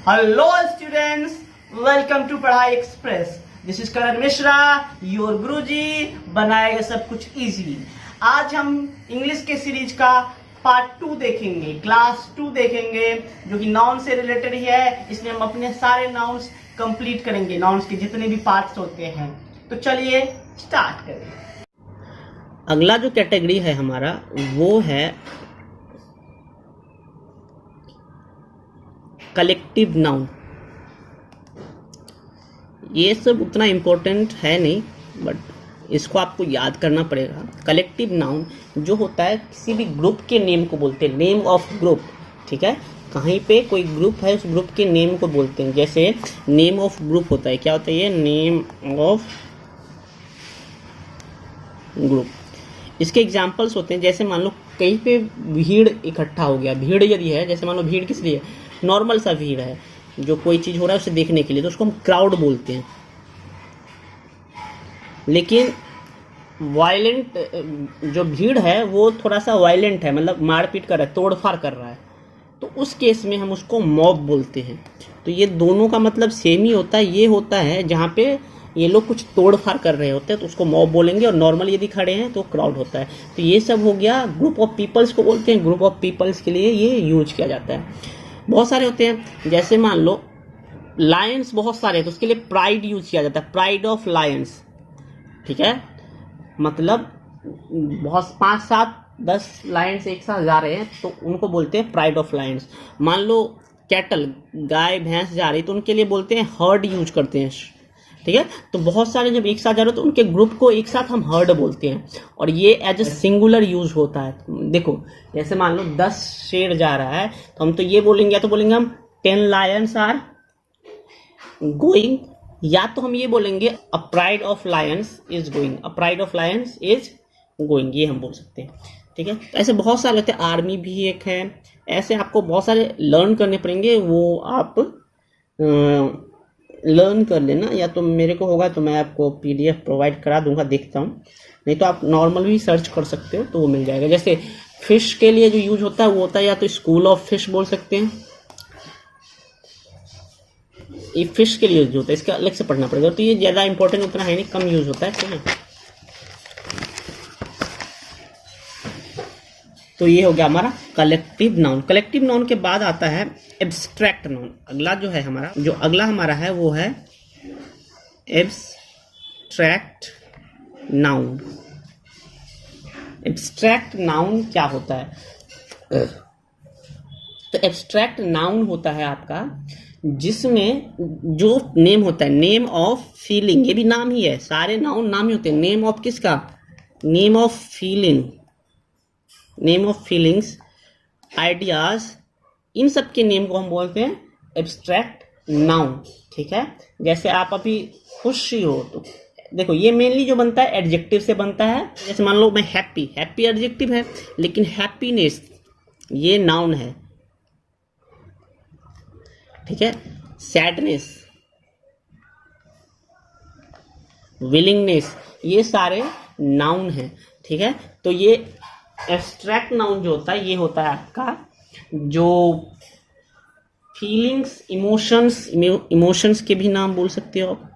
Hello students, welcome to Padhai express. This is Karan Mishra, your guruji बनाएगा सब कुछ इजी। आज हम इंग्लिश के सीरीज का पार्ट 2 देखेंगे, क्लास 2 देखेंगे, जो कि नाउन से रिलेटेड ही है। इसमें हम अपने सारे नाउन्स कंप्लीट करेंगे, नाउन्स के जितने भी पार्ट्स होते हैं। तो चलिए स्टार्ट करें। अगला जो कैटेगरी है हमारा वो है कलेक्टिव नाउन। ये सब उतना इम्पोर्टेंट है नहीं, बट इसको आपको याद करना पड़ेगा। कलेक्टिव नाउन जो होता है किसी भी ग्रुप के नेम को बोलते हैं, नेम ऑफ ग्रुप। ठीक है, कहीं पे कोई ग्रुप है उस ग्रुप के नेम को बोलते हैं। जैसे नेम ऑफ ग्रुप होता है, क्या होता है ये? Name of group. इसके एग्जाम्पल्स होते हैं, जैसे मान लो कहीं पे भीड़ इकट्ठा हो गया। भीड़ यदि है, जैसे मान लो भीड़ किस लिए? नॉर्मल सा भीड़ है, जो कोई चीज हो रहा है उसे देखने के लिए, तो उसको हम क्राउड बोलते हैं। लेकिन वायलेंट जो भीड़ है वो थोड़ा सा वायलेंट है, मतलब मारपीट कर रहा है, तोड़फाड़ कर रहा है, तो उस केस में हम उसको मॉब बोलते हैं। तो ये दोनों का मतलब सेम ही होता है। ये होता है जहाँ पे ये लोग कुछ तोड़फाड़ कर रहे होते हैं तो उसको मॉब बोलेंगे, और नॉर्मल यदि खड़े हैं तो क्राउड होता है। तो ये सब हो गया, ग्रुप ऑफ पीपल्स को बोलते हैं। ग्रुप ऑफ पीपल्स के लिए ये यूज किया जाता है। बहुत सारे होते हैं, जैसे मान लो लायंस बहुत सारे हैं तो उसके लिए प्राइड यूज किया जाता है, प्राइड ऑफ लायंस। ठीक है, मतलब बहुत 5, 7, 10 लायंस एक साथ जा रहे हैं तो उनको बोलते हैं प्राइड ऑफ लायंस। मान लो कैटल, गाय भैंस जा रही तो उनके लिए बोलते हैं हर्ड यूज करते हैं। ठीक है, तो बहुत सारे जब एक साथ जा रहे हो तो उनके ग्रुप को एक साथ हम हर्ड बोलते हैं, और ये एज ए सिंगुलर यूज होता है। देखो जैसे मान लो 10 शेर जा रहा है तो हम तो ये बोलेंगे, या तो बोलेंगे हम 10 लायंस आर गोइंग, या तो हम ये बोलेंगे a pride of Lions is going, a pride of Lions is going, ये हम बोल सकते हैं। ठीक है, तो ऐसे बहुत सारे होते हैं। आर्मी भी एक है। ऐसे आपको बहुत सारे लर्न करने पड़ेंगे, वो आप लर्न कर लेना, या तो मेरे को होगा तो मैं आपको PDF प्रोवाइड करा दूंगा, देखता हूँ। नहीं तो आप नॉर्मल भी सर्च कर सकते हो तो वो मिल जाएगा। जैसे फिश के लिए जो यूज होता है वो होता है, या तो स्कूल ऑफ फिश बोल सकते हैं, ये फिश के लिए यूज होता है, इसका अलग से पढ़ना पड़ेगा। तो ये ज़्यादा इंपॉर्टेंट उतना है नहीं, कम यूज होता है। ठीक है, तो ये हो गया हमारा कलेक्टिव नाउन। कलेक्टिव नाउन के बाद आता है एब्स्ट्रैक्ट नाउन। अगला जो है हमारा, जो अगला हमारा है वो है एब्स्ट्रैक्ट नाउन। एब्स्ट्रैक्ट नाउन क्या होता है? तो एब्स्ट्रैक्ट नाउन होता है आपका जिसमें जो नेम होता है, नेम ऑफ फीलिंग। ये भी नाम ही है, सारे नाउन नाम ही होते हैं। नेम ऑफ किसका? Name of feeling, name of feelings, ideas, इन सब के नेम को हम बोलते हैं एब्स्ट्रैक्ट नाउन। ठीक है, जैसे आप अभी खुशी हो तो देखो ये मेनली जो बनता है एडजेक्टिव से बनता है। जैसे मान लो मैं हैप्पी, हैप्पी एडजेक्टिव है, लेकिन हैप्पीनेस ये नाउन है। ठीक है, सैडनेस, विलिंगनेस, ये सारे नाउन हैं। ठीक है, तो ये एब्स्ट्रैक्ट नाउन जो होता है ये होता है आपका जो फीलिंग्स, इमोशंस, इमोशंस के भी नाम बोल सकते हो आप,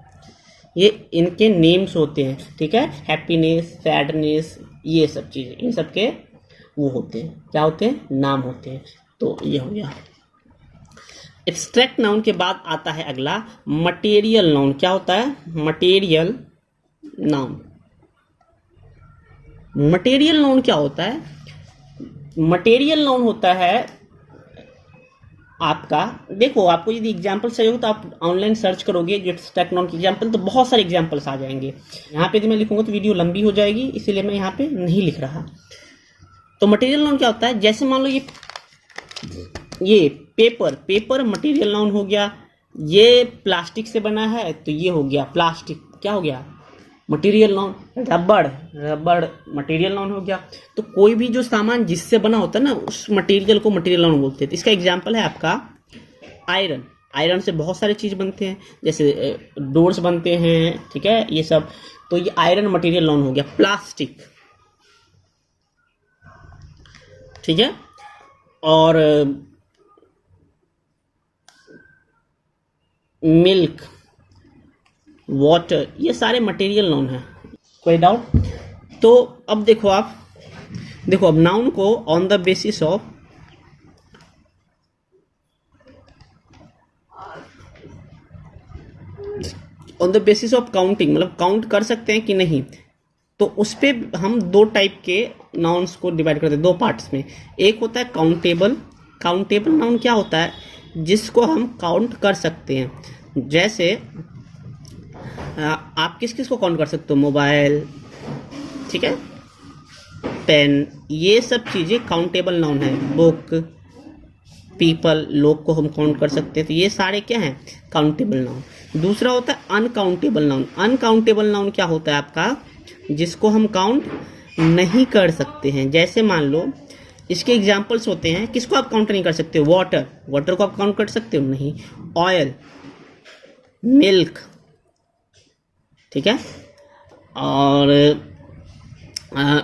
ये इनके नेम्स होते हैं। ठीक है, हैप्पीनेस, सैडनेस, ये सब चीज़ें, इन सब के वो होते हैं, क्या होते हैं? नाम होते हैं। तो ये हो गया एब्स्ट्रैक्ट नाउन। के बाद आता है अगला मटेरियल नाउन। क्या होता है? Material noun. मटेरियल नाउन क्या होता है? मटेरियल नाउन होता है आपका, देखो आपको यदि एग्जाम्पल चाहिए हो तो आप ऑनलाइन सर्च करोगे एब्स्ट्रैक्ट नाउन के एग्जाम्पल, तो बहुत सारे एग्जाम्पल्स आ जाएंगे। यहाँ पे यदि मैं लिखूंगा तो वीडियो लंबी हो जाएगी, इसीलिए मैं यहाँ पे नहीं लिख रहा। तो मटेरियल नाउन क्या होता है? जैसे मान लो ये पेपर, पेपर मटेरियल नाउन हो गया। ये प्लास्टिक से बना है तो ये हो गया प्लास्टिक, क्या हो गया? Material noun. रबड़, रबड़ मटेरियल नाउन हो गया। तो कोई भी जो सामान जिससे बना होता है ना, उस मटेरियल को मटेरियल नाउन बोलते हैं। तो इसका एग्जांपल है आपका आयरन। आयरन से बहुत सारे चीज बनते हैं, जैसे डोर्स बनते हैं। ठीक है, ये सब, तो ये आयरन मटेरियल नाउन हो गया। प्लास्टिक, ठीक है, और मिल्क, वाटर, ये सारे मटेरियल नाउन हैं। कोई डाउट? तो अब देखो आप, देखो अब नाउन को on the basis of counting, मतलब काउंट कर सकते हैं कि नहीं, तो उस पे हम दो टाइप के नाउन्स को डिवाइड करते हैं दो पार्ट्स में। एक होता है काउंटेबल। काउंटेबल नाउन क्या होता है? जिसको हम काउंट कर सकते हैं। जैसे आप किस किस को काउंट कर सकते हो? मोबाइल, ठीक है, पेन, ये सब चीज़ें काउंटेबल नाउन है। बुक, पीपल, लोग को हम काउंट कर सकते हैं, तो ये सारे क्या हैं? Countable noun. दूसरा होता है अनकाउंटेबल नाउन। अनकाउंटेबल नाउन क्या होता है आपका? जिसको हम काउंट नहीं कर सकते हैं। जैसे मान लो, इसके एग्जाम्पल्स होते हैं, किसको आप काउंट नहीं कर सकते? वाटर, वाटर को आप काउंट कर सकते हो? नहीं। ऑयल, मिल्क, ठीक है, और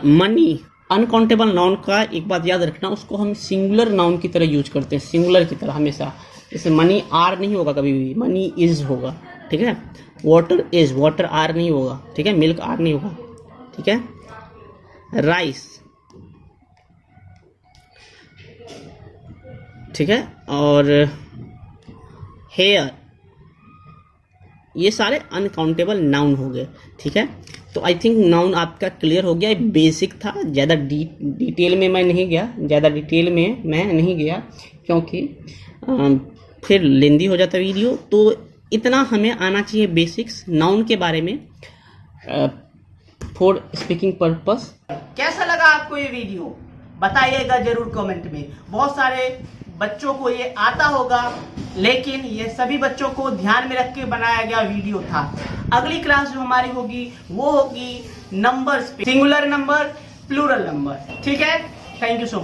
मनी। अनकाउंटेबल नाउन का एक बात याद रखना, उसको हम सिंगुलर नाउन की तरह यूज करते हैं, सिंगुलर की तरह हमेशा। जैसे मनी आर नहीं होगा कभी भी, मनी इज होगा, ठीक है। वाटर इज, वाटर आर नहीं होगा, ठीक है। मिल्क आर नहीं होगा, ठीक है। राइस, ठीक है, और हेयर, ये सारे अनकाउंटेबल नाउन हो गए, ठीक है। तो आई थिंक नाउन आपका क्लियर हो गया। बेसिक था, ज़्यादा डिटेल में मैं नहीं गया, क्योंकि फिर लेंदी हो जाता वीडियो। तो इतना हमें आना चाहिए बेसिक्स नाउन के बारे में फॉर स्पीकिंग पर्पस। कैसा लगा आपको ये वीडियो? बताइएगा जरूर कमेंट में। बहुत सारे बच्चों को ये आता होगा, लेकिन ये सभी बच्चों को ध्यान में रख के बनाया गया वीडियो था। अगली क्लास जो हमारी होगी वो होगी नंबर्स पे, सिंगुलर नंबर, प्लूरल नंबर, ठीक है। Thank you so much.